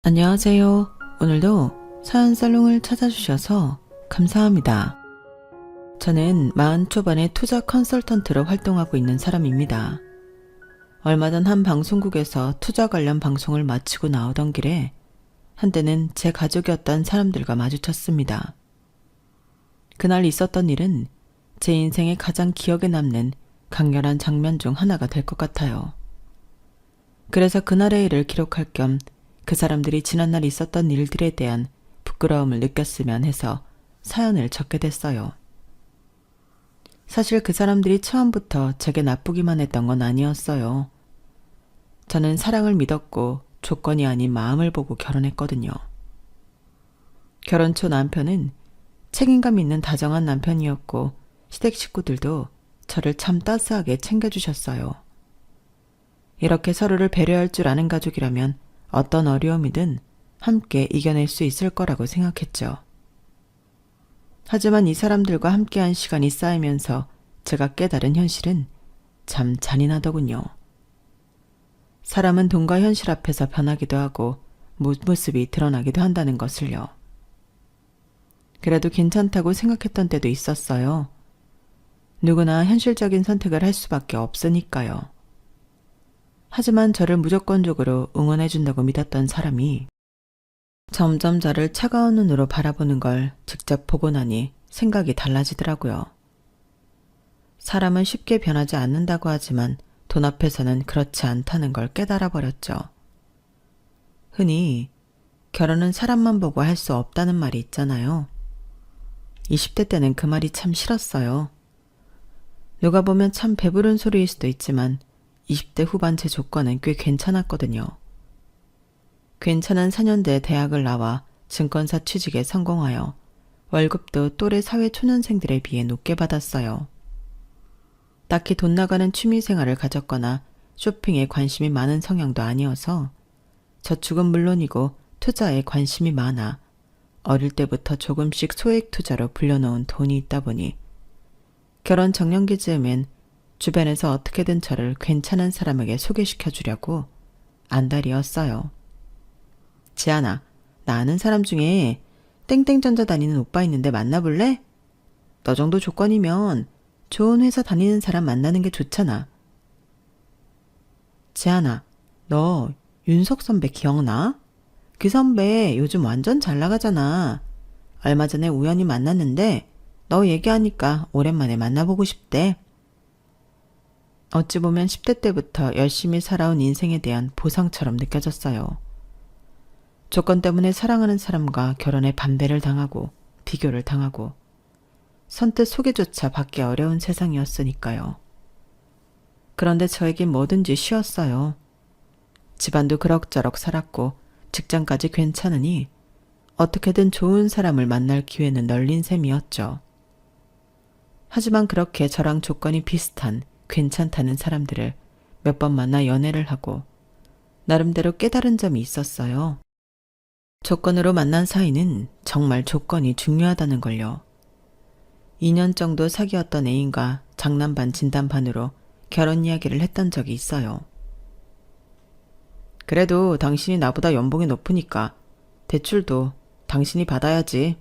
안녕하세요. 오늘도 사연살롱을 찾아주셔서 감사합니다. 저는 40 초반의 투자 컨설턴트로 활동하고 있는 사람입니다. 얼마 전 한 방송국에서 투자 관련 방송을 마치고 나오던 길에 한때는 제 가족이었던 사람들과 마주쳤습니다. 그날 있었던 일은 제 인생에 가장 기억에 남는 강렬한 장면 중 하나가 될 것 같아요. 그래서 그날의 일을 기록할 겸 그 사람들이 지난날 있었던 일들에 대한 부끄러움을 느꼈으면 해서 사연을 적게 됐어요. 사실 그 사람들이 처음부터 제게 나쁘기만 했던 건 아니었어요. 저는 사랑을 믿었고 조건이 아닌 마음을 보고 결혼했거든요. 결혼 초 남편은 책임감 있는 다정한 남편이었고 시댁 식구들도 저를 참 따스하게 챙겨주셨어요. 이렇게 서로를 배려할 줄 아는 가족이라면 어떤 어려움이든 함께 이겨낼 수 있을 거라고 생각했죠. 하지만 이 사람들과 함께한 시간이 쌓이면서 제가 깨달은 현실은 참 잔인하더군요. 사람은 돈과 현실 앞에서 변하기도 하고 모습이 드러나기도 한다는 것을요. 그래도 괜찮다고 생각했던 때도 있었어요. 누구나 현실적인 선택을 할 수밖에 없으니까요. 하지만 저를 무조건적으로 응원해준다고 믿었던 사람이 점점 저를 차가운 눈으로 바라보는 걸 직접 보고 나니 생각이 달라지더라고요. 사람은 쉽게 변하지 않는다고 하지만 돈 앞에서는 그렇지 않다는 걸 깨달아 버렸죠. 흔히 결혼은 사람만 보고 할 수 없다는 말이 있잖아요. 20대 때는 그 말이 참 싫었어요. 누가 보면 참 배부른 소리일 수도 있지만 20대 후반 제 조건은 꽤 괜찮았거든요. 괜찮은 4년대 대학을 나와 증권사 취직에 성공하여 월급도 또래 사회 초년생들에 비해 높게 받았어요. 딱히 돈 나가는 취미 생활을 가졌거나 쇼핑에 관심이 많은 성향도 아니어서 저축은 물론이고 투자에 관심이 많아 어릴 때부터 조금씩 소액 투자로 불려놓은 돈이 있다 보니 결혼 정년기 즈음엔 주변에서 어떻게든 저를 괜찮은 사람에게 소개시켜 주려고 안달이었어요. 지아나, 나 아는 사람 중에 땡땡전자 다니는 오빠 있는데 만나볼래? 너 정도 조건이면 좋은 회사 다니는 사람 만나는 게 좋잖아. 지아나, 너 윤석 선배 기억나? 그 선배 요즘 완전 잘 나가잖아. 얼마 전에 우연히 만났는데 너 얘기하니까 오랜만에 만나보고 싶대. 어찌 보면 10대 때부터 열심히 살아온 인생에 대한 보상처럼 느껴졌어요. 조건 때문에 사랑하는 사람과 결혼에 반대를 당하고 비교를 당하고 선뜻 소개조차 받기 어려운 세상이었으니까요. 그런데 저에겐 뭐든지 쉬웠어요. 집안도 그럭저럭 살았고 직장까지 괜찮으니 어떻게든 좋은 사람을 만날 기회는 널린 셈이었죠. 하지만 그렇게 저랑 조건이 비슷한 괜찮다는 사람들을 몇 번 만나 연애를 하고 나름대로 깨달은 점이 있었어요. 조건으로 만난 사이는 정말 조건이 중요하다는 걸요. 2년 정도 사귀었던 애인과 장난 반 진담 반으로 결혼 이야기를 했던 적이 있어요. 그래도 당신이 나보다 연봉이 높으니까 대출도 당신이 받아야지.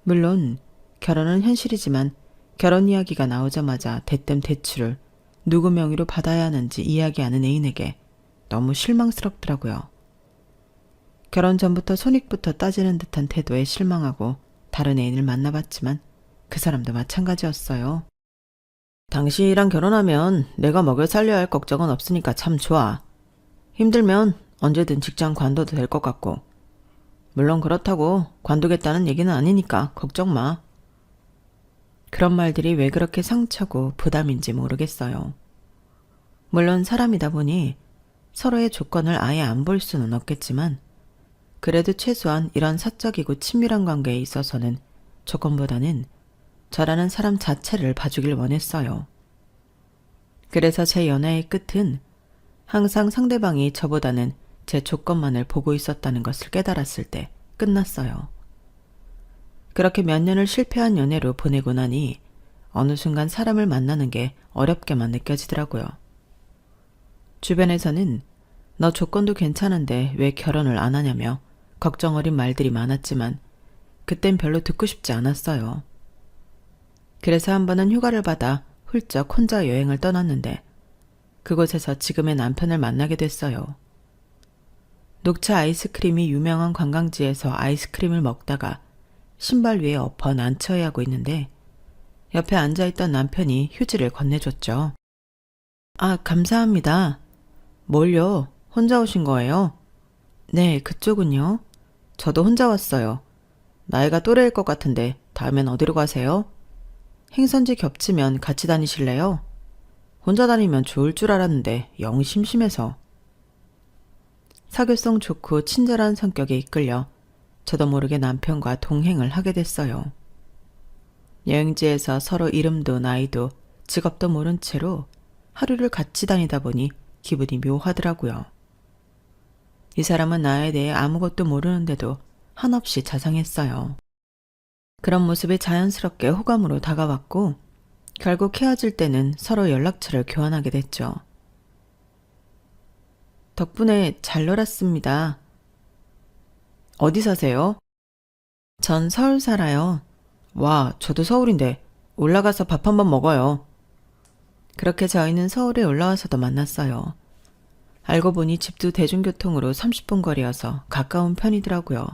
물론 결혼은 현실이지만 결혼 이야기가 나오자마자 대뜸 대출을 누구 명의로 받아야 하는지 이야기하는 애인에게 너무 실망스럽더라고요. 결혼 전부터 손익부터 따지는 듯한 태도에 실망하고 다른 애인을 만나봤지만 그 사람도 마찬가지였어요. 당신이랑 결혼하면 내가 먹여 살려야 할 걱정은 없으니까 참 좋아. 힘들면 언제든 직장 관둬도 될 것 같고. 물론 그렇다고 관두겠다는 얘기는 아니니까 걱정 마. 그런 말들이 왜 그렇게 상처고 부담인지 모르겠어요. 물론 사람이다 보니 서로의 조건을 아예 안 볼 수는 없겠지만 그래도 최소한 이런 사적이고 친밀한 관계에 있어서는 조건보다는 저라는 사람 자체를 봐주길 원했어요. 그래서 제 연애의 끝은 항상 상대방이 저보다는 제 조건만을 보고 있었다는 것을 깨달았을 때 끝났어요. 그렇게 몇 년을 실패한 연애로 보내고 나니 어느 순간 사람을 만나는 게 어렵게만 느껴지더라고요. 주변에서는 너 조건도 괜찮은데 왜 결혼을 안 하냐며 걱정 어린 말들이 많았지만 그땐 별로 듣고 싶지 않았어요. 그래서 한 번은 휴가를 받아 훌쩍 혼자 여행을 떠났는데 그곳에서 지금의 남편을 만나게 됐어요. 녹차 아이스크림이 유명한 관광지에서 아이스크림을 먹다가 신발 위에 엎어 난처해하고 있는데 옆에 앉아있던 남편이 휴지를 건네줬죠. 아, 감사합니다. 뭘요? 혼자 오신 거예요? 네, 그쪽은요? 저도 혼자 왔어요. 나이가 또래일 것 같은데 다음엔 어디로 가세요? 행선지 겹치면 같이 다니실래요? 혼자 다니면 좋을 줄 알았는데 영 심심해서. 사교성 좋고 친절한 성격에 이끌려 저도 모르게 남편과 동행을 하게 됐어요. 여행지에서 서로 이름도 나이도 직업도 모른 채로 하루를 같이 다니다 보니 기분이 묘하더라고요. 이 사람은 나에 대해 아무것도 모르는데도 한없이 자상했어요. 그런 모습이 자연스럽게 호감으로 다가왔고 결국 헤어질 때는 서로 연락처를 교환하게 됐죠. 덕분에 잘 놀았습니다. 어디 사세요? 전 서울 살아요. 와, 저도 서울인데 올라가서 밥 한번 먹어요. 그렇게 저희는 서울에 올라와서도 만났어요. 알고 보니 집도 대중교통으로 30분 거리여서 가까운 편이더라고요.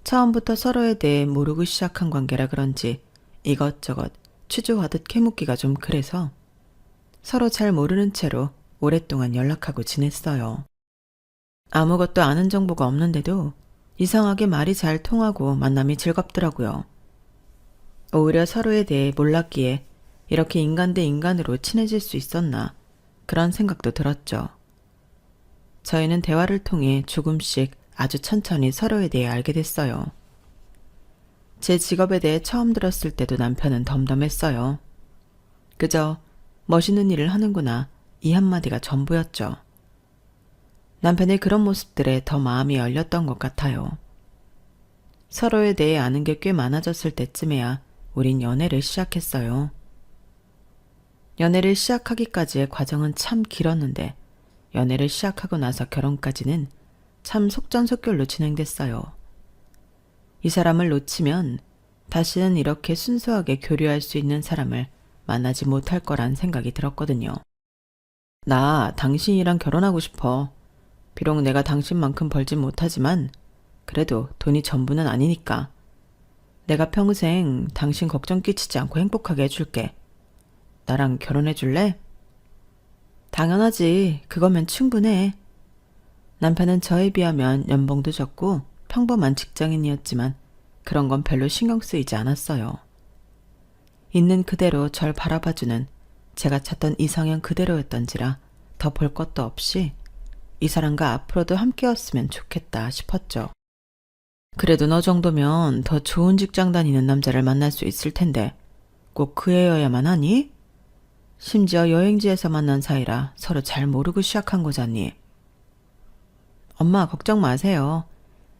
처음부터 서로에 대해 모르고 시작한 관계라 그런지 이것저것 취조하듯 캐묻기가 좀 그래서 서로 잘 모르는 채로 오랫동안 연락하고 지냈어요. 아무것도 아는 정보가 없는데도 이상하게 말이 잘 통하고 만남이 즐겁더라고요. 오히려 서로에 대해 몰랐기에 이렇게 인간 대 인간으로 친해질 수 있었나 그런 생각도 들었죠. 저희는 대화를 통해 조금씩 아주 천천히 서로에 대해 알게 됐어요. 제 직업에 대해 처음 들었을 때도 남편은 덤덤했어요. 그저 멋있는 일을 하는구나 이 한마디가 전부였죠. 남편의 그런 모습들에 더 마음이 열렸던 것 같아요. 서로에 대해 아는 게 꽤 많아졌을 때쯤에야 우린 연애를 시작했어요. 연애를 시작하기까지의 과정은 참 길었는데 연애를 시작하고 나서 결혼까지는 참 속전속결로 진행됐어요. 이 사람을 놓치면 다시는 이렇게 순수하게 교류할 수 있는 사람을 만나지 못할 거란 생각이 들었거든요. 나 당신이랑 결혼하고 싶어. 비록 내가 당신만큼 벌진 못하지만 그래도 돈이 전부는 아니니까. 내가 평생 당신 걱정 끼치지 않고 행복하게 해줄게. 나랑 결혼해 줄래? 당연하지. 그거면 충분해. 남편은 저에 비하면 연봉도 적고 평범한 직장인이었지만 그런 건 별로 신경 쓰이지 않았어요. 있는 그대로 절 바라봐주는 제가 찾던 이상형 그대로였던지라 더 볼 것도 없이 이 사람과 앞으로도 함께였으면 좋겠다 싶었죠. 그래도 너 정도면 더 좋은 직장 다니는 남자를 만날 수 있을 텐데 꼭 그 애여야만 하니? 심지어 여행지에서 만난 사이라 서로 잘 모르고 시작한 거잖니. 엄마 걱정 마세요.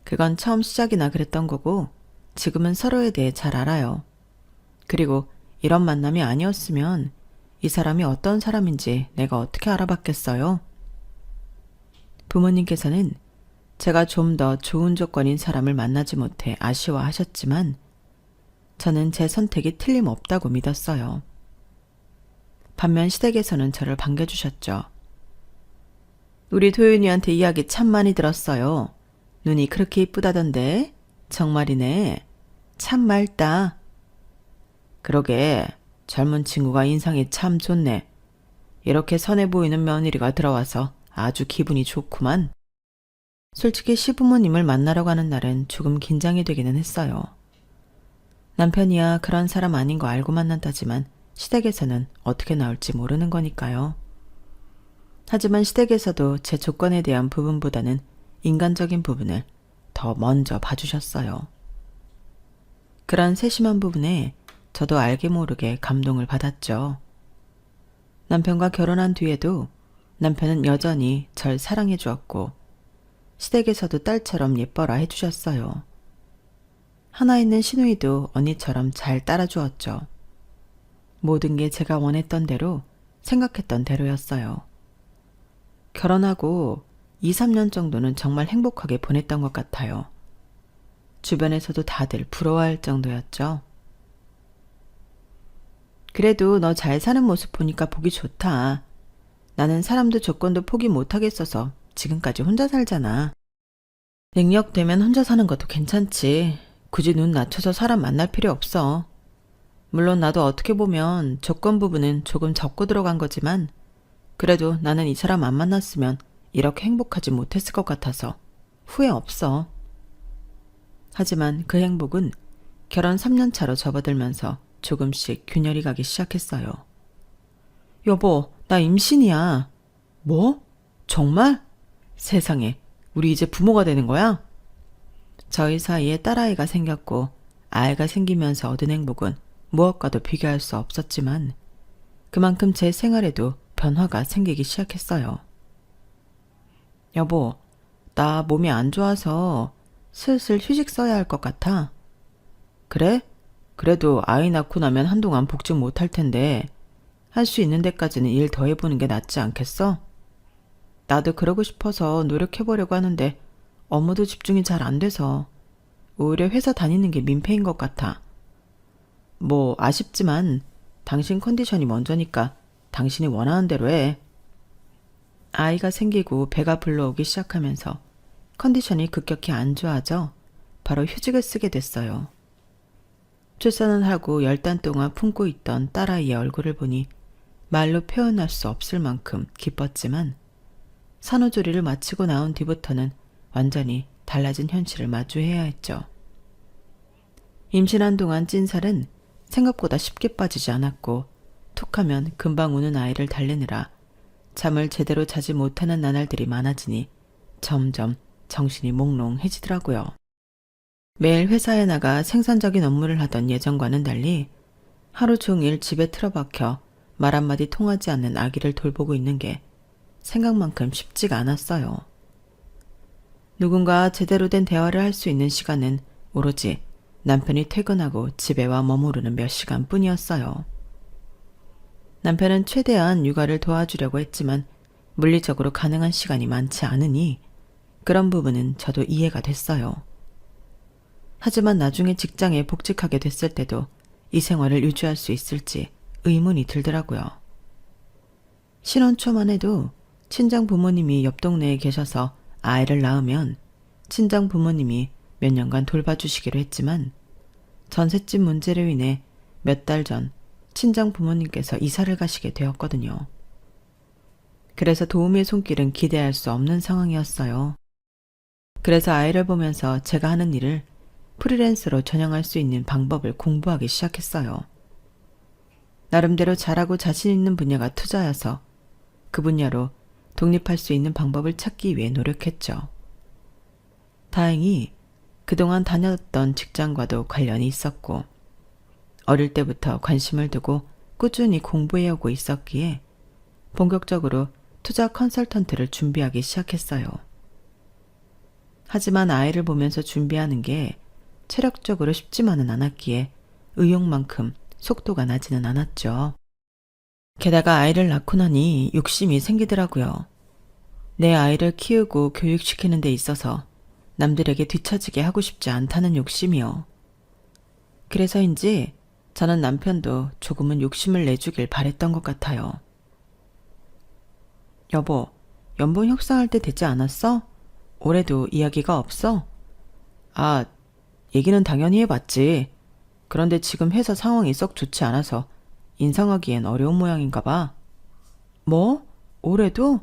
그건 처음 시작이나 그랬던 거고 지금은 서로에 대해 잘 알아요. 그리고 이런 만남이 아니었으면 이 사람이 어떤 사람인지 내가 어떻게 알아봤겠어요? 부모님께서는 제가 좀 더 좋은 조건인 사람을 만나지 못해 아쉬워하셨지만 저는 제 선택이 틀림없다고 믿었어요. 반면 시댁에서는 저를 반겨주셨죠. 우리 도윤이한테 이야기 참 많이 들었어요. 눈이 그렇게 이쁘다던데. 정말이네. 참 맑다. 그러게 젊은 친구가 인상이 참 좋네. 이렇게 선해 보이는 며느리가 들어와서 아주 기분이 좋구만. 솔직히 시부모님을 만나러 가는 날은 조금 긴장이 되기는 했어요. 남편이야 그런 사람 아닌 거 알고 만난다지만 시댁에서는 어떻게 나올지 모르는 거니까요. 하지만 시댁에서도 제 조건에 대한 부분보다는 인간적인 부분을 더 먼저 봐주셨어요. 그런 세심한 부분에 저도 알게 모르게 감동을 받았죠. 남편과 결혼한 뒤에도 남편은 여전히 절 사랑해 주었고 시댁에서도 딸처럼 예뻐라 해주셨어요. 하나 있는 시누이도 언니처럼 잘 따라주었죠. 모든 게 제가 원했던 대로 생각했던 대로였어요. 결혼하고 2, 3년 정도는 정말 행복하게 보냈던 것 같아요. 주변에서도 다들 부러워할 정도였죠. 그래도 너 잘 사는 모습 보니까 보기 좋다. 나는 사람도 조건도 포기 못하겠어서 지금까지 혼자 살잖아. 능력 되면 혼자 사는 것도 괜찮지. 굳이 눈 낮춰서 사람 만날 필요 없어. 물론 나도 어떻게 보면 조건 부분은 조금 접고 들어간 거지만 그래도 나는 이 사람 안 만났으면 이렇게 행복하지 못했을 것 같아서 후회 없어. 하지만 그 행복은 결혼 3년 차로 접어들면서 조금씩 균열이 가기 시작했어요. 여보, 나 임신이야. 뭐? 정말? 세상에, 우리 이제 부모가 되는 거야? 저희 사이에 딸아이가 생겼고 아이가 생기면서 얻은 행복은 무엇과도 비교할 수 없었지만 그만큼 제 생활에도 변화가 생기기 시작했어요. 여보, 나 몸이 안 좋아서 슬슬 휴직 써야 할 것 같아. 그래? 그래도 아이 낳고 나면 한동안 복직 못할 텐데 할 수 있는 데까지는 일 더 해보는 게 낫지 않겠어? 나도 그러고 싶어서 노력해보려고 하는데 업무도 집중이 잘 안 돼서 오히려 회사 다니는 게 민폐인 것 같아. 뭐 아쉽지만 당신 컨디션이 먼저니까 당신이 원하는 대로 해. 아이가 생기고 배가 불러오기 시작하면서 컨디션이 급격히 안 좋아져 바로 휴직을 쓰게 됐어요. 출산을 하고 10달 동안 품고 있던 딸아이의 얼굴을 보니 말로 표현할 수 없을 만큼 기뻤지만 산후조리를 마치고 나온 뒤부터는 완전히 달라진 현실을 마주해야 했죠. 임신한 동안 찐 살은 생각보다 쉽게 빠지지 않았고 툭하면 금방 우는 아이를 달래느라 잠을 제대로 자지 못하는 나날들이 많아지니 점점 정신이 몽롱해지더라고요. 매일 회사에 나가 생산적인 업무를 하던 예전과는 달리 하루 종일 집에 틀어박혀 말 한마디 통하지 않는 아기를 돌보고 있는 게 생각만큼 쉽지가 않았어요. 누군가 제대로 된 대화를 할 수 있는 시간은 오로지 남편이 퇴근하고 집에 와 머무르는 몇 시간뿐이었어요. 남편은 최대한 육아를 도와주려고 했지만 물리적으로 가능한 시간이 많지 않으니 그런 부분은 저도 이해가 됐어요. 하지만 나중에 직장에 복직하게 됐을 때도 이 생활을 유지할 수 있을지 의문이 들더라고요. 신혼 초만 해도 친정 부모님이 옆 동네에 계셔서 아이를 낳으면 친정 부모님이 몇 년간 돌봐주시기로 했지만 전셋집 문제로 인해 몇 달 전 친정 부모님께서 이사를 가시게 되었거든요. 그래서 도움의 손길은 기대할 수 없는 상황이었어요. 그래서 아이를 보면서 제가 하는 일을 프리랜서로 전향할 수 있는 방법을 공부하기 시작했어요. 나름대로 잘하고 자신 있는 분야가 투자여서 그 분야로 독립할 수 있는 방법을 찾기 위해 노력했죠. 다행히 그동안 다녔던 직장과도 관련이 있었고 어릴 때부터 관심을 두고 꾸준히 공부해오고 있었기에 본격적으로 투자 컨설턴트를 준비하기 시작했어요. 하지만 아이를 보면서 준비하는 게 체력적으로 쉽지만은 않았기에 의욕만큼 속도가 나지는 않았죠. 게다가 아이를 낳고 나니 욕심이 생기더라고요. 내 아이를 키우고 교육시키는 데 있어서 남들에게 뒤처지게 하고 싶지 않다는 욕심이요. 그래서인지 저는 남편도 조금은 욕심을 내주길 바랬던 것 같아요. 여보, 연봉 협상할 때 되지 않았어? 올해도 이야기가 없어? 아, 얘기는 당연히 해봤지. 그런데 지금 회사 상황이 썩 좋지 않아서 인상하기엔 어려운 모양인가 봐. 뭐? 올해도?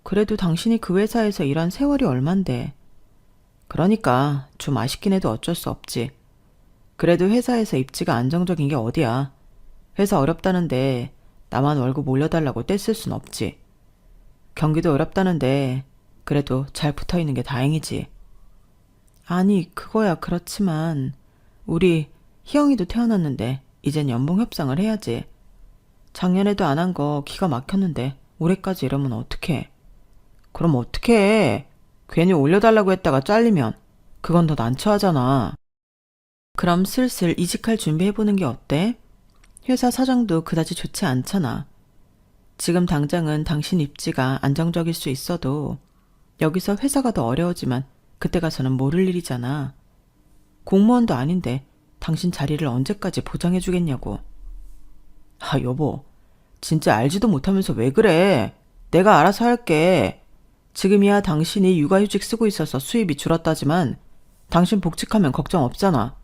그래도 당신이 그 회사에서 일한 세월이 얼만데. 그러니까 좀 아쉽긴 해도 어쩔 수 없지. 그래도 회사에서 입지가 안정적인 게 어디야. 회사 어렵다는데 나만 월급 올려달라고 떼쓸 순 없지. 경기도 어렵다는데 그래도 잘 붙어있는 게 다행이지. 아니, 그거야 그렇지만 우리 희영이도 태어났는데 이젠 연봉 협상을 해야지. 작년에도 안 한 거 기가 막혔는데 올해까지 이러면 어떡해. 그럼 어떡해. 괜히 올려달라고 했다가 잘리면 그건 더 난처하잖아. 그럼 슬슬 이직할 준비해보는 게 어때? 회사 사정도 그다지 좋지 않잖아. 지금 당장은 당신 입지가 안정적일 수 있어도 여기서 회사가 더 어려워지면 그때 가서는 모를 일이잖아. 공무원도 아닌데 당신 자리를 언제까지 보장해 주겠냐고. 아, 여보. 진짜 알지도 못하면서 왜 그래? 내가 알아서 할게. 지금이야 당신이 육아휴직 쓰고 있어서 수입이 줄었다지만 당신 복직하면 걱정 없잖아.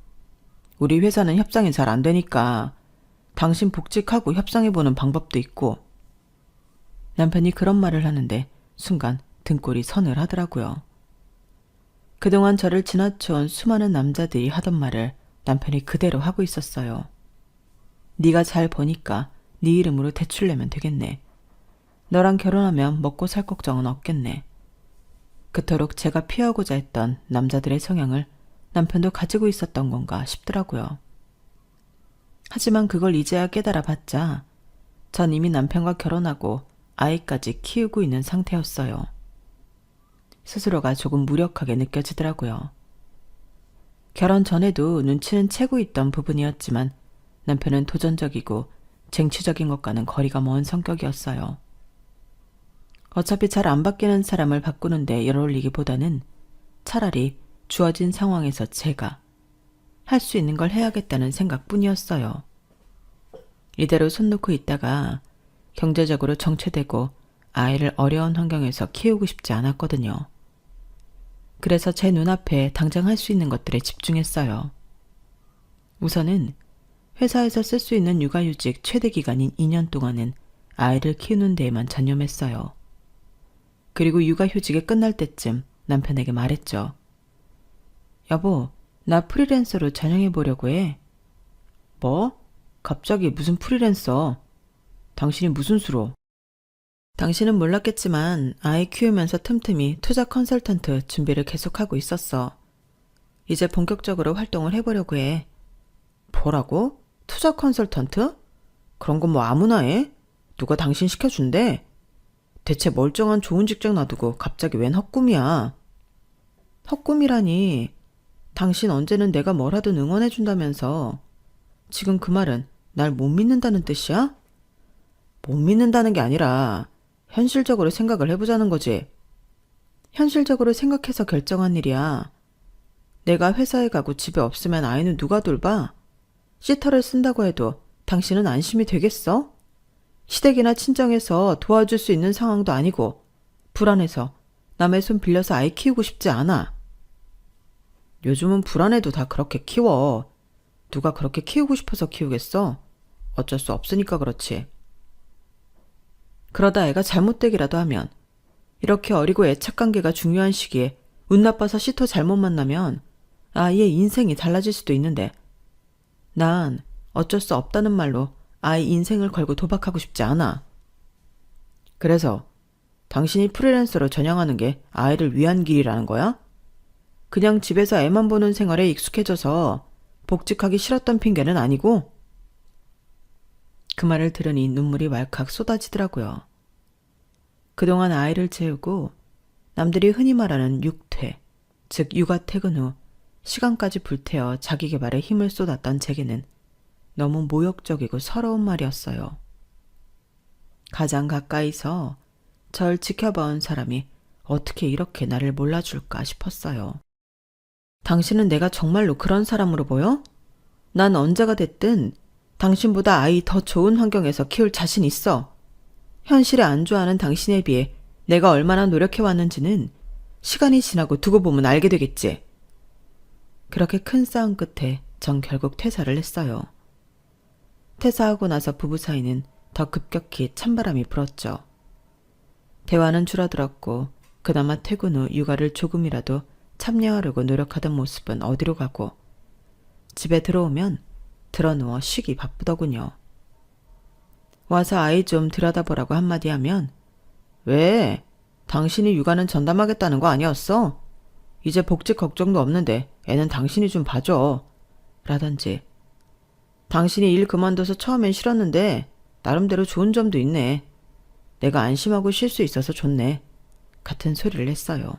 우리 회사는 협상이 잘 안 되니까 당신 복직하고 협상해보는 방법도 있고. 남편이 그런 말을 하는데 순간 등골이 서늘하더라고요. 그동안 저를 지나쳐온 수많은 남자들이 하던 말을 남편이 그대로 하고 있었어요. 네가 잘 버니까 네 이름으로 대출 내면 되겠네. 너랑 결혼하면 먹고 살 걱정은 없겠네. 그토록 제가 피하고자 했던 남자들의 성향을 남편도 가지고 있었던 건가 싶더라고요. 하지만 그걸 이제야 깨달아 봤자 전 이미 남편과 결혼하고 아이까지 키우고 있는 상태였어요. 스스로가 조금 무력하게 느껴지더라고요. 결혼 전에도 눈치는 채고 있던 부분이었지만 남편은 도전적이고 쟁취적인 것과는 거리가 먼 성격이었어요. 어차피 잘 안 바뀌는 사람을 바꾸는데 열 올리기보다는 차라리 주어진 상황에서 제가 할 수 있는 걸 해야겠다는 생각뿐이었어요. 이대로 손 놓고 있다가 경제적으로 정체되고 아이를 어려운 환경에서 키우고 싶지 않았거든요. 그래서 제 눈앞에 당장 할 수 있는 것들에 집중했어요. 우선은 회사에서 쓸 수 있는 육아휴직 최대 기간인 2년 동안은 아이를 키우는 데에만 전념했어요. 그리고 육아휴직이 끝날 때쯤 남편에게 말했죠. 여보, 나 프리랜서로 전향해보려고 해. 뭐? 갑자기 무슨 프리랜서? 당신이 무슨 수로? 당신은 몰랐겠지만 아이 키우면서 틈틈이 투자 컨설턴트 준비를 계속하고 있었어. 이제 본격적으로 활동을 해보려고 해. 뭐라고? 투자 컨설턴트? 그런 건 뭐 아무나 해? 누가 당신 시켜준대? 대체 멀쩡한 좋은 직장 놔두고 갑자기 웬 헛꿈이야? 헛꿈이라니. 당신 언제는 내가 뭘 하든 응원해준다면서. 지금 그 말은 날 못 믿는다는 뜻이야? 못 믿는다는 게 아니라 현실적으로 생각을 해보자는 거지. 현실적으로 생각해서 결정한 일이야. 내가 회사에 가고 집에 없으면 아이는 누가 돌봐? 시터를 쓴다고 해도 당신은 안심이 되겠어? 시댁이나 친정에서 도와줄 수 있는 상황도 아니고 불안해서 남의 손 빌려서 아이 키우고 싶지 않아. 요즘은 불안해도 다 그렇게 키워. 누가 그렇게 키우고 싶어서 키우겠어? 어쩔 수 없으니까 그렇지. 그러다 애가 잘못되기라도 하면 이렇게 어리고 애착 관계가 중요한 시기에 운 나빠서 시터 잘못 만나면 아이의 인생이 달라질 수도 있는데 난 어쩔 수 없다는 말로 아이 인생을 걸고 도박하고 싶지 않아. 그래서 당신이 프리랜서로 전향하는 게 아이를 위한 길이라는 거야? 그냥 집에서 애만 보는 생활에 익숙해져서 복직하기 싫었던 핑계는 아니고? 그 말을 들으니 눈물이 왈칵 쏟아지더라고요. 그동안 아이를 재우고 남들이 흔히 말하는 육퇴, 즉 육아 퇴근 후 시간까지 불태워 자기 개발에 힘을 쏟았던 제게는 너무 모욕적이고 서러운 말이었어요. 가장 가까이서 절 지켜봐온 사람이 어떻게 이렇게 나를 몰라줄까 싶었어요. 당신은 내가 정말로 그런 사람으로 보여? 난 언제가 됐든 당신보다 아이 더 좋은 환경에서 키울 자신 있어. 현실에 안주하는 당신에 비해 내가 얼마나 노력해왔는지는 시간이 지나고 두고 보면 알게 되겠지. 그렇게 큰 싸움 끝에 전 결국 퇴사를 했어요. 퇴사하고 나서 부부 사이는 더 급격히 찬바람이 불었죠. 대화는 줄어들었고 그나마 퇴근 후 육아를 조금이라도 참여하려고 노력하던 모습은 어디로 가고 집에 들어오면 드러누워 쉬기 바쁘더군요. 와서 아이 좀 들여다보라고 한마디 하면 왜? 당신이 육아는 전담하겠다는 거 아니었어? 이제 복직 걱정도 없는데 애는 당신이 좀 봐줘. 라든지 당신이 일 그만둬서 처음엔 싫었는데 나름대로 좋은 점도 있네. 내가 안심하고 쉴 수 있어서 좋네. 같은 소리를 했어요.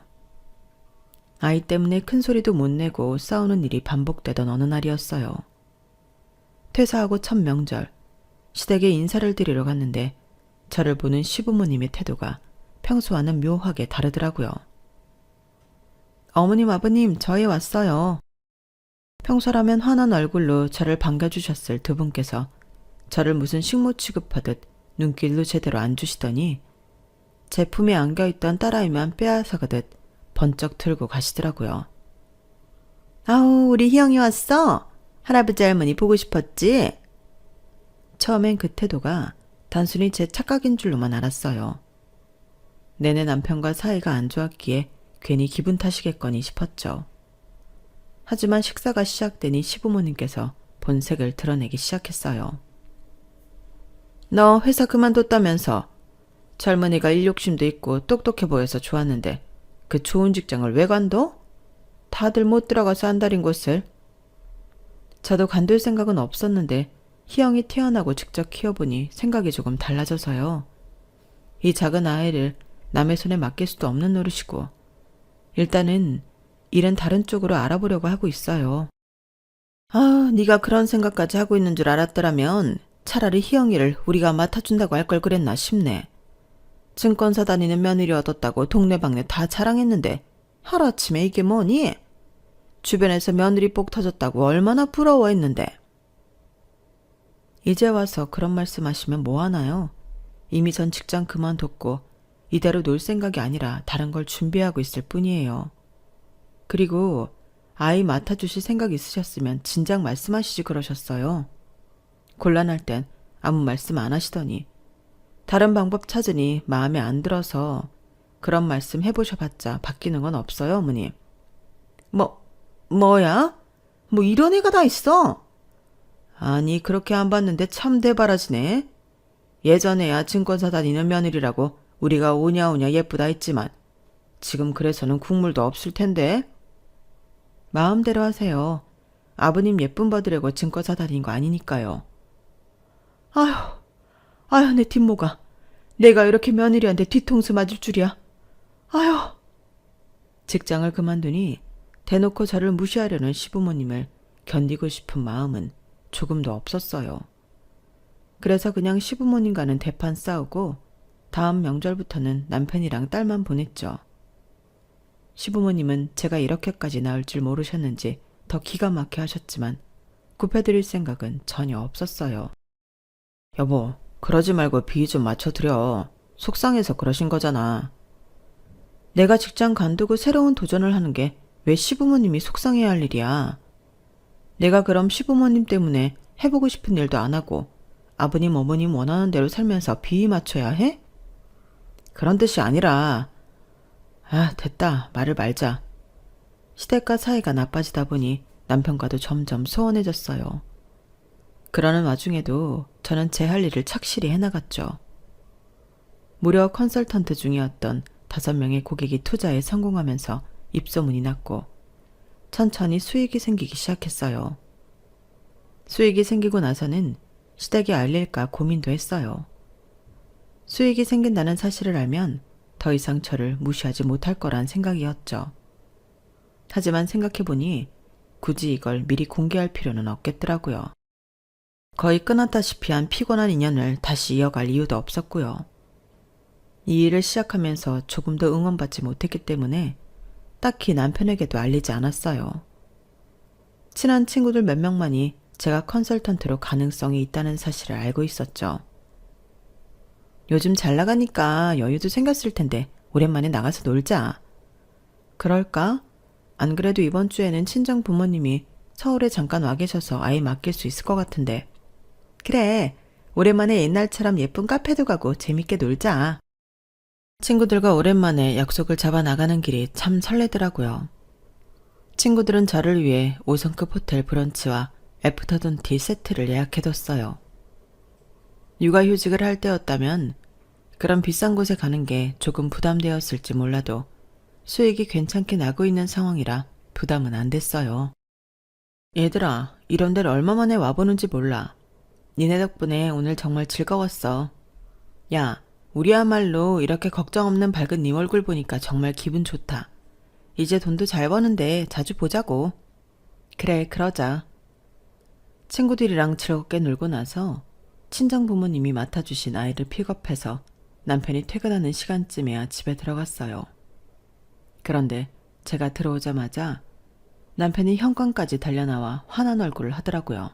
아이 때문에 큰 소리도 못 내고 싸우는 일이 반복되던 어느 날이었어요. 퇴사하고 첫 명절, 시댁에 인사를 드리러 갔는데 저를 보는 시부모님의 태도가 평소와는 묘하게 다르더라고요. 어머님, 아버님, 저희 왔어요. 평소라면 환한 얼굴로 저를 반겨주셨을 두 분께서 저를 무슨 식모 취급하듯 눈길도 제대로 안 주시더니 제 품에 안겨있던 딸아이만 빼앗아가듯 번쩍 들고 가시더라고요. 아우, 우리 희영이 왔어? 할아버지 할머니 보고 싶었지? 처음엔 그 태도가 단순히 제 착각인 줄로만 알았어요. 내내 남편과 사이가 안 좋았기에 괜히 기분 탓이겠거니 싶었죠. 하지만 식사가 시작되니 시부모님께서 본색을 드러내기 시작했어요. 너 회사 그만뒀다면서. 젊은이가 일 욕심도 있고 똑똑해 보여서 좋았는데 그 좋은 직장을 왜 관둬? 다들 못 들어가서 안달인 곳을. 저도 관둘 생각은 없었는데 희영이 태어나고 직접 키워보니 생각이 조금 달라져서요. 이 작은 아이를 남의 손에 맡길 수도 없는 노릇이고 일단은 일은 다른 쪽으로 알아보려고 하고 있어요. 아, 네가 그런 생각까지 하고 있는 줄 알았더라면 차라리 희영이를 우리가 맡아준다고 할 걸 그랬나 싶네. 증권사 다니는 며느리 얻었다고 동네방네 다 자랑했는데 하루아침에 이게 뭐니? 주변에서 며느리 복 터졌다고 얼마나 부러워했는데. 이제 와서 그런 말씀하시면 뭐하나요? 이미 전 직장 그만뒀고 이대로 놀 생각이 아니라 다른 걸 준비하고 있을 뿐이에요. 그리고 아이 맡아주실 생각 있으셨으면 진작 말씀하시지 그러셨어요. 곤란할 땐 아무 말씀 안 하시더니 다른 방법 찾으니 마음에 안 들어서 그런 말씀 해보셔봤자 바뀌는 건 없어요, 어머님. 뭐야? 뭐 이런 애가 다 있어? 아니, 그렇게 안 봤는데 참 대바라지네. 예전에야 증권사 다니는 며느리라고 우리가 오냐오냐 예쁘다 했지만 지금 그래서는 국물도 없을 텐데. 마음대로 하세요. 아버님 예쁨 받으려고 증권사 다닌 거 아니니까요. 아휴, 내 뒷모가. 내가 이렇게 며느리한테 뒤통수 맞을 줄이야. 아휴. 직장을 그만두니 대놓고 저를 무시하려는 시부모님을 견디고 싶은 마음은 조금도 없었어요. 그래서 그냥 시부모님과는 대판 싸우고 다음 명절부터는 남편이랑 딸만 보냈죠. 시부모님은 제가 이렇게까지 나올 줄 모르셨는지 더 기가 막혀 하셨지만 굽혀드릴 생각은 전혀 없었어요. 여보, 그러지 말고 비위 좀 맞춰드려. 속상해서 그러신 거잖아. 내가 직장 관두고 새로운 도전을 하는 게 왜 시부모님이 속상해야 할 일이야. 내가 그럼 시부모님 때문에 해보고 싶은 일도 안 하고 아버님 어머님 원하는 대로 살면서 비위 맞춰야 해? 그런 뜻이 아니라. 아, 됐다. 말을 말자. 시댁과 사이가 나빠지다 보니 남편과도 점점 소원해졌어요. 그러는 와중에도 저는 제 할 일을 착실히 해나갔죠. 무려 컨설턴트 중이었던 5명의 고객이 투자에 성공하면서 입소문이 났고 천천히 수익이 생기기 시작했어요. 수익이 생기고 나서는 시댁에 알릴까 고민도 했어요. 수익이 생긴다는 사실을 알면 더 이상 저를 무시하지 못할 거란 생각이었죠. 하지만 생각해보니 굳이 이걸 미리 공개할 필요는 없겠더라고요. 거의 끊었다시피 한 피곤한 인연을 다시 이어갈 이유도 없었고요. 이 일을 시작하면서 조금도 응원받지 못했기 때문에 딱히 남편에게도 알리지 않았어요. 친한 친구들 몇 명만이 제가 컨설턴트로 가능성이 있다는 사실을 알고 있었죠. 요즘 잘 나가니까 여유도 생겼을 텐데 오랜만에 나가서 놀자. 그럴까? 안 그래도 이번 주에는 친정 부모님이 서울에 잠깐 와 계셔서 아이 맡길 수 있을 것 같은데. 그래, 오랜만에 옛날처럼 예쁜 카페도 가고 재밌게 놀자. 친구들과 오랜만에 약속을 잡아 나가는 길이 참 설레더라고요. 친구들은 저를 위해 5성급 호텔 브런치와 애프터눈 티 세트를 예약해뒀어요. 육아휴직을 할 때였다면 그런 비싼 곳에 가는 게 조금 부담되었을지 몰라도 수익이 괜찮게 나고 있는 상황이라 부담은 안 됐어요. 얘들아, 이런 데를 얼마 만에 와보는지 몰라. 니네 덕분에 오늘 정말 즐거웠어. 야, 우리야말로 이렇게 걱정 없는 밝은 네 얼굴 보니까 정말 기분 좋다. 이제 돈도 잘 버는데 자주 보자고. 그래, 그러자. 친구들이랑 즐겁게 놀고 나서 친정 부모님이 맡아주신 아이를 픽업해서 남편이 퇴근하는 시간쯤에야 집에 들어갔어요. 그런데 제가 들어오자마자 남편이 현관까지 달려나와 화난 얼굴을 하더라고요.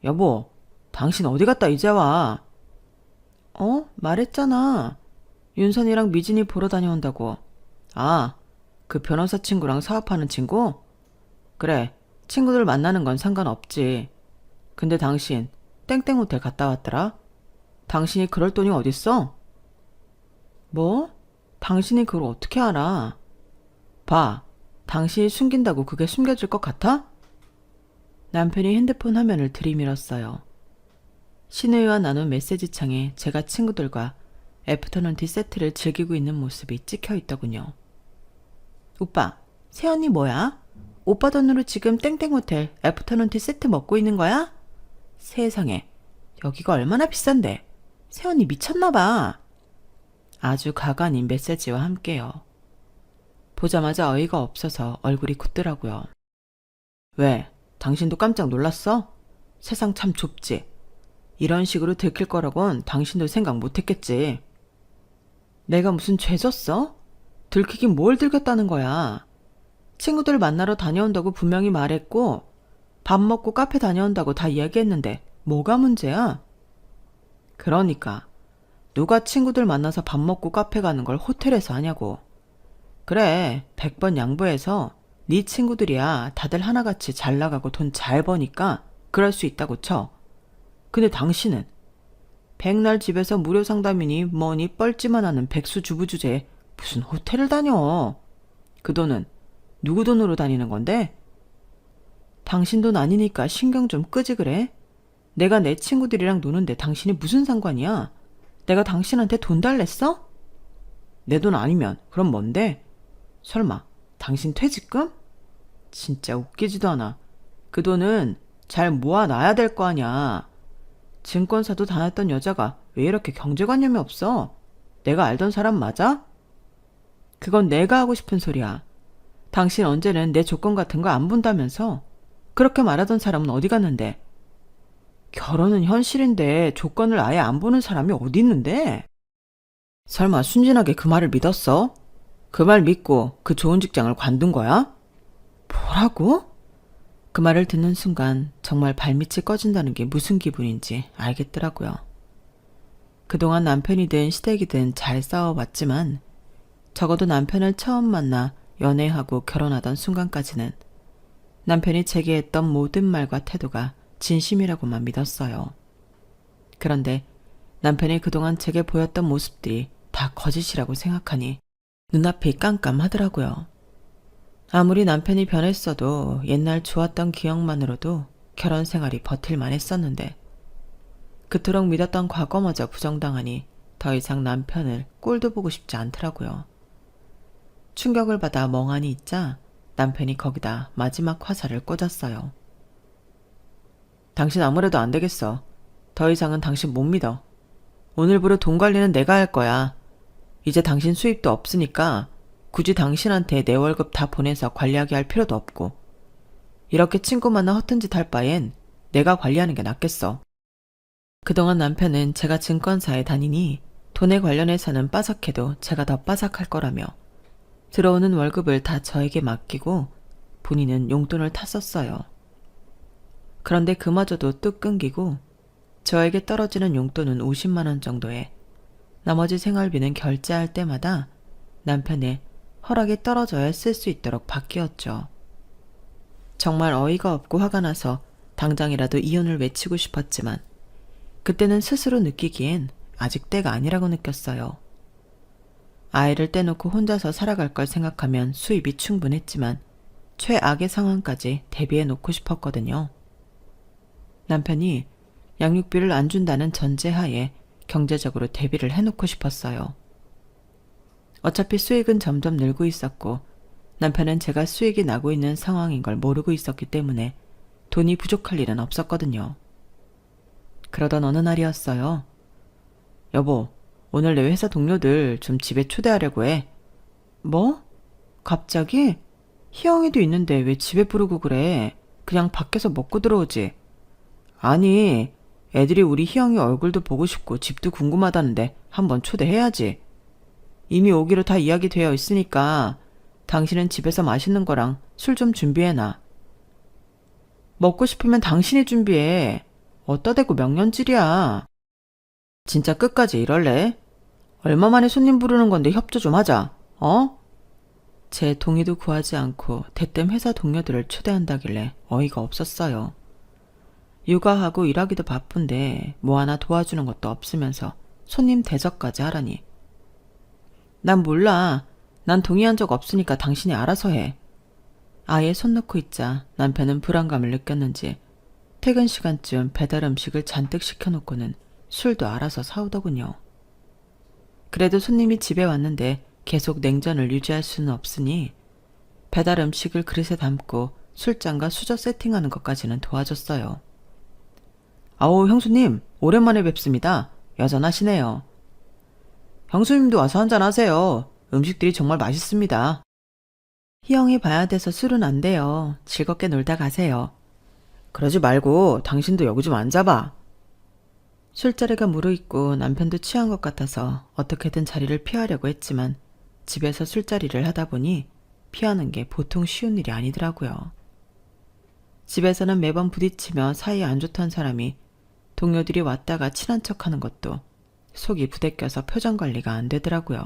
여보, 당신 어디 갔다 이제 와? 말했잖아. 윤선이랑 미진이 보러 다녀온다고. 아, 그 변호사 친구랑 사업하는 친구? 그래, 친구들 만나는 건 상관없지. 근데 당신 땡땡 호텔 갔다 왔더라? 당신이 그럴 돈이 어딨어? 뭐? 당신이 그걸 어떻게 알아? 봐, 당신이 숨긴다고 그게 숨겨질 것 같아? 남편이 핸드폰 화면을 들이밀었어요. 신우이와 나눈 메시지창에 제가 친구들과 애프터눈 티 세트를 즐기고 있는 모습이 찍혀 있더군요. 오빠, 새언니 뭐야? 오빠 돈으로 지금 땡땡 호텔 애프터눈 티 세트 먹고 있는 거야? 세상에, 여기가 얼마나 비싼데? 새언니 미쳤나봐. 아주 가관인 메시지와 함께요. 보자마자 어이가 없어서 얼굴이 굳더라고요. 왜? 당신도 깜짝 놀랐어? 세상 참 좁지. 이런 식으로 들킬 거라곤 당신도 생각 못했겠지. 내가 무슨 죄 졌어? 들키긴 뭘 들켰다는 거야. 친구들 만나러 다녀온다고 분명히 말했고 밥 먹고 카페 다녀온다고 다 이야기했는데 뭐가 문제야? 그러니까 누가 친구들 만나서 밥 먹고 카페 가는 걸 호텔에서 하냐고. 그래, 100번 양보해서 네 친구들이야 다들 하나같이 잘 나가고 돈 잘 버니까 그럴 수 있다고 쳐. 근데 당신은 백날 집에서 무료 상담이니 뭐니 뻘짓만 하는 백수 주부 주제에 무슨 호텔을 다녀. 그 돈은 누구 돈으로 다니는 건데? 당신 돈 아니니까 신경 좀 끄지 그래? 내가 내 친구들이랑 노는데 당신이 무슨 상관이야? 내가 당신한테 돈 달랬어? 내 돈 아니면 그럼 뭔데? 설마 당신 퇴직금? 진짜 웃기지도 않아. 그 돈은 잘 모아놔야 될 거 아냐. 증권사도 다녔던 여자가 왜 이렇게 경제관념이 없어? 내가 알던 사람 맞아? 그건 내가 하고 싶은 소리야. 당신 언제는 내 조건 같은 거 안 본다면서? 그렇게 말하던 사람은 어디 갔는데? 결혼은 현실인데 조건을 아예 안 보는 사람이 어디 있는데? 설마 순진하게 그 말을 믿었어? 그 말 믿고 그 좋은 직장을 관둔 거야? 뭐라고? 그 말을 듣는 순간 정말 발밑이 꺼진다는 게 무슨 기분인지 알겠더라고요. 그동안 남편이든 시댁이든 잘 싸워왔지만 적어도 남편을 처음 만나 연애하고 결혼하던 순간까지는 남편이 제게 했던 모든 말과 태도가 진심이라고만 믿었어요. 그런데 남편이 그동안 제게 보였던 모습들이 다 거짓이라고 생각하니 눈앞이 깜깜하더라고요. 아무리 남편이 변했어도 옛날 좋았던 기억만으로도 결혼 생활이 버틸만 했었는데 그토록 믿었던 과거마저 부정당하니 더 이상 남편을 꼴도 보고 싶지 않더라고요. 충격을 받아 멍하니 있자 남편이 거기다 마지막 화살을 꽂았어요. 당신 아무래도 안 되겠어. 더 이상은 당신 못 믿어. 오늘부로 돈 관리는 내가 할 거야. 이제 당신 수입도 없으니까 굳이 당신한테 내 월급 다 보내서 관리하게 할 필요도 없고 이렇게 친구 만나 허튼 짓 할 바엔 내가 관리하는 게 낫겠어. 그동안 남편은 제가 증권사에 다니니 돈에 관련해서는 빠삭해도 제가 더 빠삭할 거라며 들어오는 월급을 다 저에게 맡기고 본인은 용돈을 탔었어요. 그런데 그마저도 뚝 끊기고 저에게 떨어지는 용돈은 50만 원 정도에 나머지 생활비는 결제할 때마다 남편의 허락이 떨어져야 쓸 수 있도록 바뀌었죠. 정말 어이가 없고 화가 나서 당장이라도 이혼을 외치고 싶었지만 그때는 스스로 느끼기엔 아직 때가 아니라고 느꼈어요. 아이를 떼놓고 혼자서 살아갈 걸 생각하면 수입이 충분했지만 최악의 상황까지 대비해 놓고 싶었거든요. 남편이 양육비를 안 준다는 전제하에 경제적으로 대비를 해놓고 싶었어요. 어차피 수익은 점점 늘고 있었고 남편은 제가 수익이 나고 있는 상황인 걸 모르고 있었기 때문에 돈이 부족할 일은 없었거든요. 그러던 어느 날이었어요. 여보, 오늘 내 회사 동료들 좀 집에 초대하려고 해. 뭐? 갑자기? 희영이도 있는데 왜 집에 부르고 그래? 그냥 밖에서 먹고 들어오지. 아니, 애들이 우리 희영이 얼굴도 보고 싶고 집도 궁금하다는데 한번 초대해야지. 이미 오기로 다 이야기되어 있으니까 당신은 집에서 맛있는 거랑 술 좀 준비해놔. 먹고 싶으면 당신이 준비해. 어따 대고 명년질이야. 진짜 끝까지 이럴래? 얼마 만에 손님 부르는 건데 협조 좀 하자. 어? 제 동의도 구하지 않고 대뜸 회사 동료들을 초대한다길래 어이가 없었어요. 육아하고 일하기도 바쁜데 뭐 하나 도와주는 것도 없으면서 손님 대접까지 하라니. 난 몰라. 난 동의한 적 없으니까 당신이 알아서 해. 아예 손 놓고 있자 남편은 불안감을 느꼈는지 퇴근 시간쯤 배달 음식을 잔뜩 시켜놓고는 술도 알아서 사오더군요. 그래도 손님이 집에 왔는데 계속 냉전을 유지할 수는 없으니 배달 음식을 그릇에 담고 술잔과 수저 세팅하는 것까지는 도와줬어요. 아오, 형수님, 오랜만에 뵙습니다. 여전하시네요. 형수님도 와서 한잔 하세요. 음식들이 정말 맛있습니다. 희영이 봐야 돼서 술은 안 돼요. 즐겁게 놀다 가세요. 그러지 말고 당신도 여기 좀 앉아봐. 술자리가 무르익고 남편도 취한 것 같아서 어떻게든 자리를 피하려고 했지만 집에서 술자리를 하다 보니 피하는 게 보통 쉬운 일이 아니더라고요. 집에서는 매번 부딪히며 사이 안 좋던 사람이 동료들이 왔다가 친한 척하는 것도 속이 부대껴서 표정 관리가 안 되더라고요.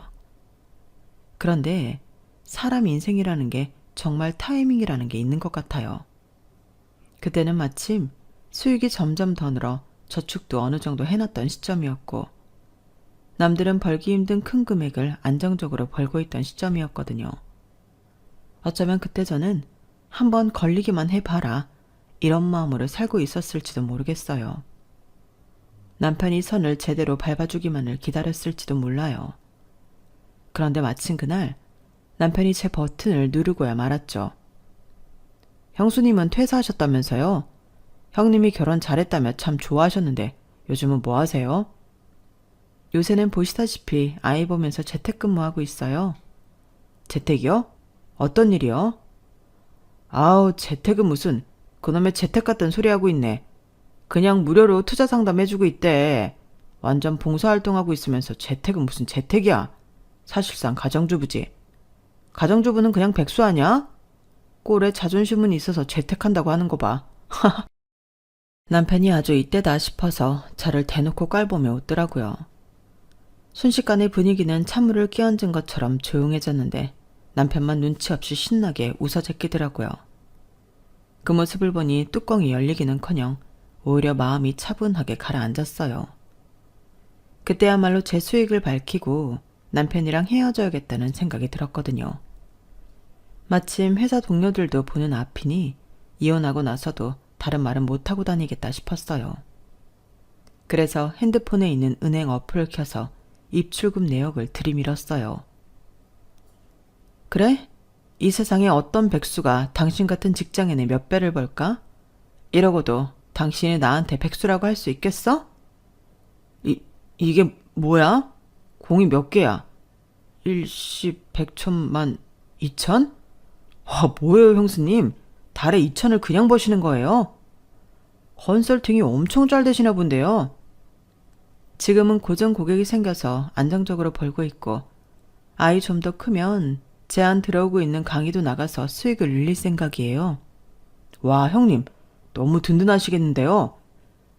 그런데 사람 인생이라는 게 정말 타이밍이라는 게 있는 것 같아요. 그때는 마침 수익이 점점 더 늘어 저축도 어느 정도 해놨던 시점이었고 남들은 벌기 힘든 큰 금액을 안정적으로 벌고 있던 시점이었거든요. 어쩌면 그때 저는 한번 걸리기만 해봐라 이런 마음으로 살고 있었을지도 모르겠어요. 남편이 선을 제대로 밟아주기만을 기다렸을지도 몰라요. 그런데 마침 그날 남편이 제 버튼을 누르고야 말았죠. 형수님은 퇴사하셨다면서요? 형님이 결혼 잘했다며 참 좋아하셨는데 요즘은 뭐 하세요? 요새는 보시다시피 아이 보면서 재택근무하고 있어요. 재택이요? 어떤 일이요? 아우, 재택은 무슨 그놈의 재택 같은 소리 하고 있네. 그냥 무료로 투자 상담해주고 있대. 완전 봉사활동하고 있으면서 재택은 무슨 재택이야. 사실상 가정주부지. 가정주부는 그냥 백수 아냐? 꼴에 자존심은 있어서 재택한다고 하는 거 봐. 남편이 아주 이때다 싶어서 저를 대놓고 깔보며 웃더라고요. 순식간에 분위기는 찬물을 끼얹은 것처럼 조용해졌는데 남편만 눈치 없이 신나게 웃어 제끼더라고요. 그 모습을 보니 뚜껑이 열리기는커녕 오히려 마음이 차분하게 가라앉았어요. 그때야말로 제 수익을 밝히고 남편이랑 헤어져야겠다는 생각이 들었거든요. 마침 회사 동료들도 보는 앞이니 이혼하고 나서도 다른 말은 못하고 다니겠다 싶었어요. 그래서 핸드폰에 있는 은행 어플을 켜서 입출금 내역을 들이밀었어요. 그래? 이 세상에 어떤 백수가 당신 같은 직장인의 몇 배를 벌까? 이러고도 당신이 나한테 백수라고 할 수 있겠어? 이게 뭐야? 공이 몇 개야? 일십, 백천만, 이천? 뭐예요, 형수님? 달에 2천을 그냥 버시는 거예요? 컨설팅이 엄청 잘 되시나 본데요. 지금은 고정 고객이 생겨서 안정적으로 벌고 있고 아이 좀 더 크면 제안 들어오고 있는 강의도 나가서 수익을 늘릴 생각이에요. 와, 형님, 너무 든든하시겠는데요?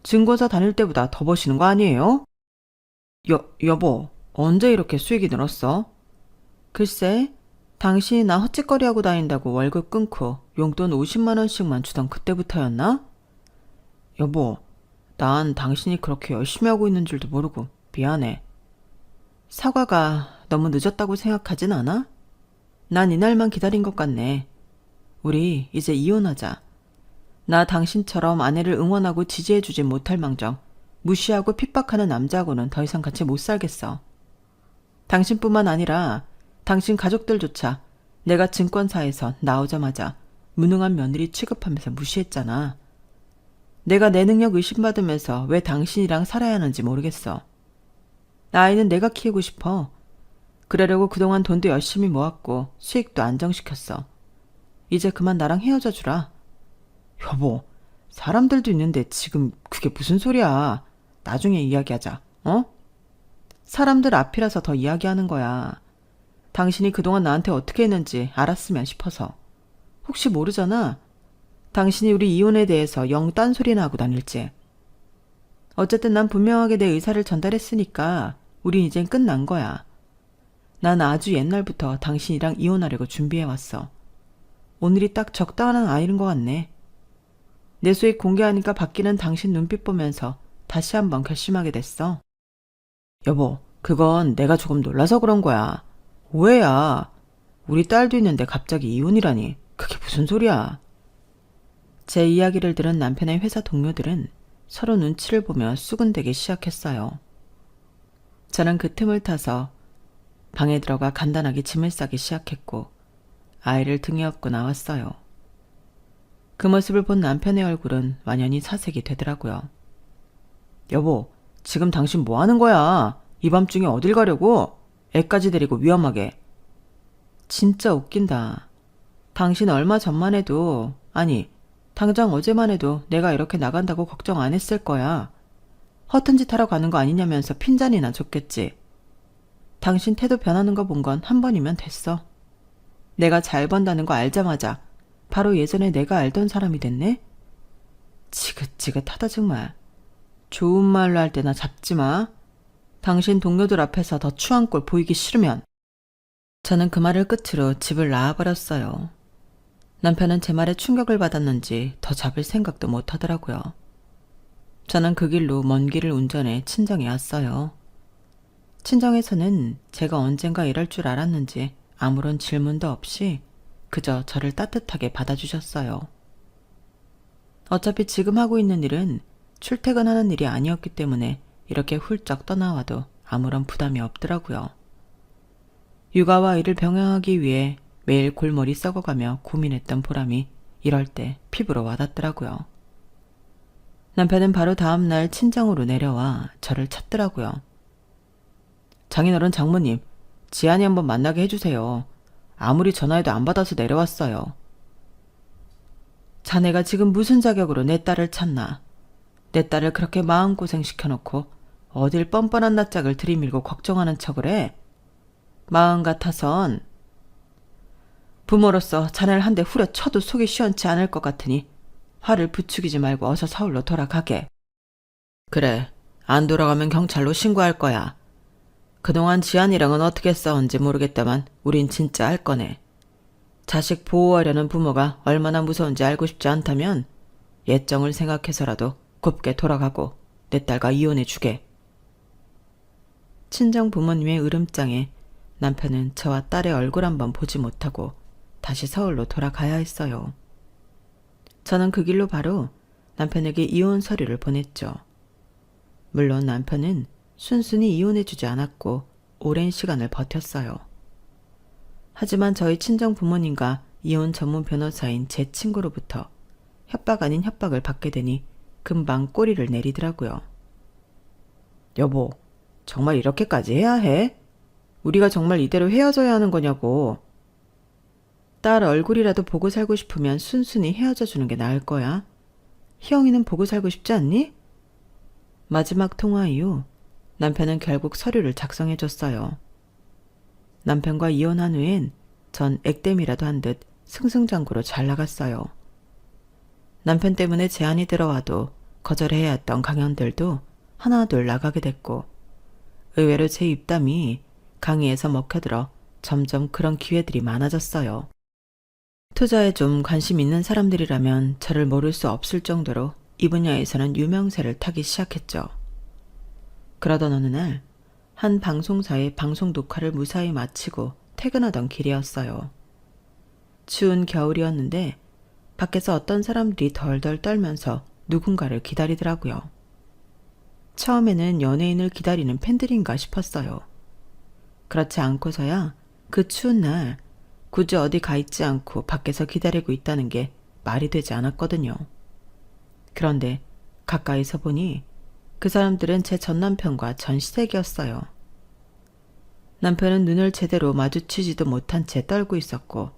증권사 다닐 때보다 더 버시는 거 아니에요? 여보, 언제 이렇게 수익이 늘었어? 글쎄, 당신이 나 헛짓거리하고 다닌다고 월급 끊고 용돈 50만 원씩만 주던 그때부터였나? 여보, 난 당신이 그렇게 열심히 하고 있는 줄도 모르고 미안해. 사과가 너무 늦었다고 생각하진 않아? 난 이날만 기다린 것 같네. 우리 이제 이혼하자. 나 당신처럼 아내를 응원하고 지지해주지 못할 망정 무시하고 핍박하는 남자하고는 더 이상 같이 못 살겠어. 당신뿐만 아니라 당신 가족들조차 내가 증권사에서 나오자마자 무능한 며느리 취급하면서 무시했잖아. 내가 내 능력 의심받으면서 왜 당신이랑 살아야 하는지 모르겠어. 아이는 내가 키우고 싶어. 그러려고 그동안 돈도 열심히 모았고 수익도 안정시켰어. 이제 그만 나랑 헤어져 주라. 여보, 사람들도 있는데 지금 그게 무슨 소리야. 나중에 이야기하자. 어? 사람들 앞이라서 더 이야기하는 거야. 당신이 그동안 나한테 어떻게 했는지 알았으면 싶어서. 혹시 모르잖아. 당신이 우리 이혼에 대해서 영 딴소리나 하고 다닐지. 어쨌든 난 분명하게 내 의사를 전달했으니까 우린 이젠 끝난 거야. 난 아주 옛날부터 당신이랑 이혼하려고 준비해왔어. 오늘이 딱 적당한 아이인 것 같네. 내 소식 공개하니까 바뀌는 당신 눈빛 보면서 다시 한번 결심하게 됐어. 여보, 그건 내가 조금 놀라서 그런 거야. 오해야. 우리 딸도 있는데 갑자기 이혼이라니. 그게 무슨 소리야. 제 이야기를 들은 남편의 회사 동료들은 서로 눈치를 보며 수군대기 시작했어요. 저는 그 틈을 타서 방에 들어가 간단하게 짐을 싸기 시작했고 아이를 등에 업고 나왔어요. 그 모습을 본 남편의 얼굴은 완연히 사색이 되더라고요. 여보, 지금 당신 뭐 하는 거야? 이 밤중에 어딜 가려고? 애까지 데리고 위험하게. 진짜 웃긴다. 당신 얼마 전만 해도, 아니, 당장 어제만 해도 내가 이렇게 나간다고 걱정 안 했을 거야. 허튼 짓 하러 가는 거 아니냐면서 핀잔이나 줬겠지. 당신 태도 변하는 거 본 건 한 번이면 됐어. 내가 잘 번다는 거 알자마자 바로 예전에 내가 알던 사람이 됐네? 지긋지긋하다 정말. 좋은 말로 할 때나 잡지 마. 당신 동료들 앞에서 더 추한 꼴 보이기 싫으면. 저는 그 말을 끝으로 집을 나와버렸어요. 남편은 제 말에 충격을 받았는지 더 잡을 생각도 못 하더라고요. 저는 그 길로 먼 길을 운전해 친정에 왔어요. 친정에서는 제가 언젠가 이럴 줄 알았는지 아무런 질문도 없이 그저 저를 따뜻하게 받아주셨어요. 어차피 지금 하고 있는 일은 출퇴근하는 일이 아니었기 때문에 이렇게 훌쩍 떠나와도 아무런 부담이 없더라고요. 육아와 일을 병행하기 위해 매일 골머리 썩어가며 고민했던 보람이 이럴 때 피부로 와닿더라고요. 남편은 바로 다음날 친정으로 내려와 저를 찾더라고요. 장인어른 장모님, 지안이 한번 만나게 해주세요. 아무리 전화해도 안 받아서 내려왔어요. 자네가 지금 무슨 자격으로 내 딸을 찾나. 내 딸을 그렇게 마음고생 시켜놓고 어딜 뻔뻔한 낯짝을 들이밀고 걱정하는 척을 해. 마음 같아선 부모로서 자네를 한 대 후려쳐도 속이 시원치 않을 것 같으니 화를 부추기지 말고 어서 서울로 돌아가게. 그래, 안 돌아가면 경찰로 신고할 거야. 그동안 지안이랑은 어떻게 싸운지 모르겠다만 우린 진짜 할 거네. 자식 보호하려는 부모가 얼마나 무서운지 알고 싶지 않다면 예정을 생각해서라도 곱게 돌아가고 내 딸과 이혼해 주게. 친정 부모님의 으름장에 남편은 저와 딸의 얼굴 한번 보지 못하고 다시 서울로 돌아가야 했어요. 저는 그 길로 바로 남편에게 이혼 서류를 보냈죠. 물론 남편은 순순히 이혼해주지 않았고 오랜 시간을 버텼어요. 하지만 저희 친정 부모님과 이혼 전문 변호사인 제 친구로부터 협박 아닌 협박을 받게 되니 금방 꼬리를 내리더라고요. 여보, 정말 이렇게까지 해야 해? 우리가 정말 이대로 헤어져야 하는 거냐고. 딸 얼굴이라도 보고 살고 싶으면 순순히 헤어져 주는 게 나을 거야. 희영이는 보고 살고 싶지 않니? 마지막 통화 이후 남편은 결국 서류를 작성해 줬어요. 남편과 이혼한 후엔 전 액땜이라도 한 듯 승승장구로 잘 나갔어요. 남편 때문에 제안이 들어와도 거절해야 했던 강연들도 하나둘 나가게 됐고 의외로 제 입담이 강의에서 먹혀들어 점점 그런 기회들이 많아졌어요. 투자에 좀 관심 있는 사람들이라면 저를 모를 수 없을 정도로 이 분야에서는 유명세를 타기 시작했죠. 그러던 어느 날 한 방송사의 방송 녹화를 무사히 마치고 퇴근하던 길이었어요. 추운 겨울이었는데 밖에서 어떤 사람들이 덜덜 떨면서 누군가를 기다리더라고요. 처음에는 연예인을 기다리는 팬들인가 싶었어요. 그렇지 않고서야 그 추운 날 굳이 어디 가 있지 않고 밖에서 기다리고 있다는 게 말이 되지 않았거든요. 그런데 가까이서 보니 그 사람들은 제 전남편과 전 시댁이었어요. 남편은 눈을 제대로 마주치지도 못한 채 떨고 있었고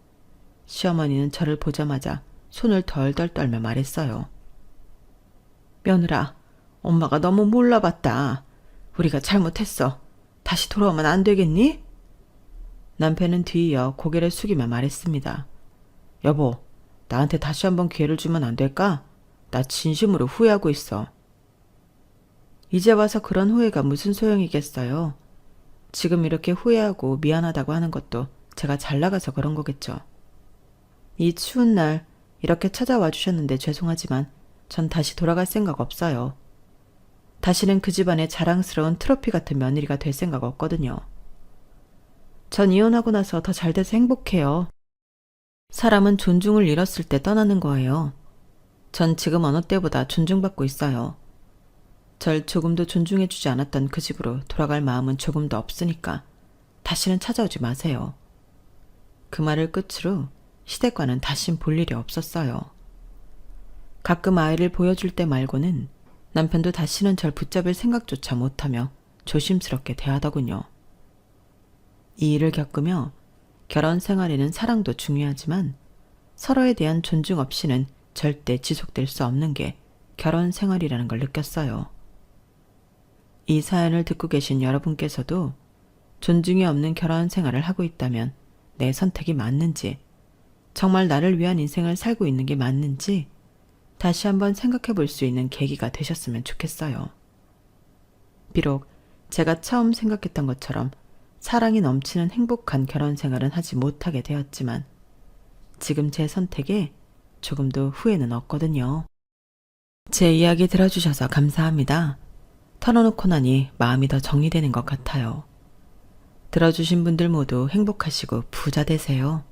시어머니는 저를 보자마자 손을 덜덜 떨며 말했어요. 며느라, 엄마가 너무 몰라봤다. 우리가 잘못했어. 다시 돌아오면 안 되겠니? 남편은 뒤이어 고개를 숙이며 말했습니다. 여보, 나한테 다시 한번 기회를 주면 안 될까? 나 진심으로 후회하고 있어. 이제 와서 그런 후회가 무슨 소용이겠어요. 지금 이렇게 후회하고 미안하다고 하는 것도 제가 잘 나가서 그런 거겠죠. 이 추운 날 이렇게 찾아와 주셨는데 죄송하지만 전 다시 돌아갈 생각 없어요. 다시는 그 집안의 자랑스러운 트로피 같은 며느리가 될 생각 없거든요. 전 이혼하고 나서 더 잘 돼서 행복해요. 사람은 존중을 잃었을 때 떠나는 거예요. 전 지금 어느 때보다 존중받고 있어요. 절 조금도 존중해주지 않았던 그 집으로 돌아갈 마음은 조금도 없으니까 다시는 찾아오지 마세요. 그 말을 끝으로 시댁과는 다신 볼 일이 없었어요. 가끔 아이를 보여줄 때 말고는 남편도 다시는 절 붙잡을 생각조차 못하며 조심스럽게 대하더군요. 이 일을 겪으며 결혼 생활에는 사랑도 중요하지만 서로에 대한 존중 없이는 절대 지속될 수 없는 게 결혼 생활이라는 걸 느꼈어요. 이 사연을 듣고 계신 여러분께서도 존중이 없는 결혼 생활을 하고 있다면 내 선택이 맞는지, 정말 나를 위한 인생을 살고 있는 게 맞는지 다시 한번 생각해 볼 수 있는 계기가 되셨으면 좋겠어요. 비록 제가 처음 생각했던 것처럼 사랑이 넘치는 행복한 결혼 생활은 하지 못하게 되었지만 지금 제 선택에 조금도 후회는 없거든요. 제 이야기 들어주셔서 감사합니다. 털어놓고 나니 마음이 더 정리되는 것 같아요. 들어주신 분들 모두 행복하시고 부자 되세요.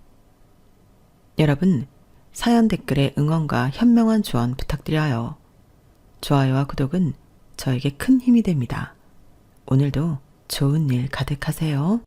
여러분, 사연 댓글에 응원과 현명한 조언 부탁드려요. 좋아요와 구독은 저에게 큰 힘이 됩니다. 오늘도 좋은 일 가득하세요.